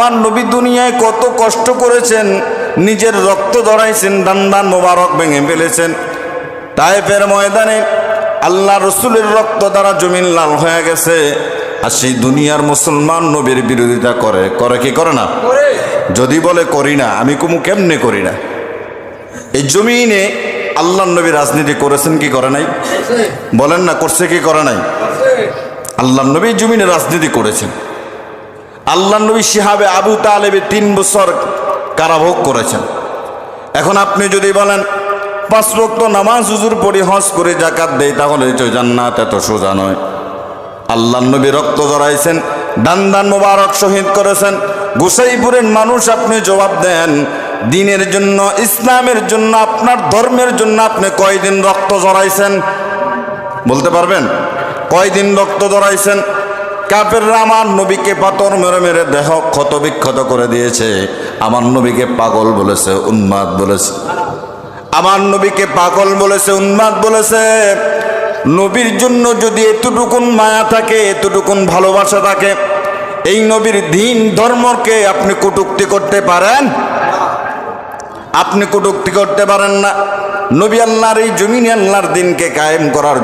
আমার নবী দুনিয়ায় কত কষ্ট করেছেন, নিজের রক্ত ঝরাইছেন, দান মোবারক ভেঙে ফেলেছেন। তায়েফের ময়দানে আল্লাহ রসুলের রক্ত দ্বারা জমিন লাল হয়ে গেছে। আর সেই দুনিয়ার মুসলমান নবীর বিরোধিতা করে কি করে না? যদি বলে করি না, আমি কুমু কেমনে করি না। এই জমিনে আল্লাহ নবী রাজনীতি করেছেন কি করে নাই? বলেন না, করছে কি করে নাই? আল্লাহ নবী জমিনে রাজনীতি করেছেন। আল্লাহ নবী শিহাবে আবু তালেবে 3 বছর কারাভোগ করেছেন। এখন আপনি যদি বলেন 5 ওয়াক্ত নামাজ হুজুর পড়ি, হজ করে, যাকাত দেই, তাহলে তো জান্নাত এত সোজা নয়। আল্লাহ নবী রক্ত ঝরাইছেন, দান মোবারক শহীদ করেছেন। গোসাইপুরের মানুষ, আপনি জবাব দেন, দিনের জন্য, ইসলামের জন্য, আপনার ধর্মের জন্য আপনি কয়দিন রক্ত ঝরাইছেন? বলতে পারবেন কয়দিন রক্ত ঝরাইছেন? কাফেররা আমার নবীকে পাথর মেরে মেরে দেহ ক্ষত বিক্ষত করে দিয়েছে। আমার নবীকে পাগল বলেছে, উন্মাদ বলেছে। আমার নবীকে পাগল বলেছে, উন্মাদ বলেছে। নবীর জন্য যদি এতটুকুন মায়া থাকে, এতটুকুন ভালোবাসা থাকে, এই নবীর দিন ধর্মকে আপনি কটূক্তি করতে পারেন? আপনি কটূক্তি করতে পারেন না। নবী আল্লাহর এই জমিনে আল্লাহর দিনকে কায়েম করার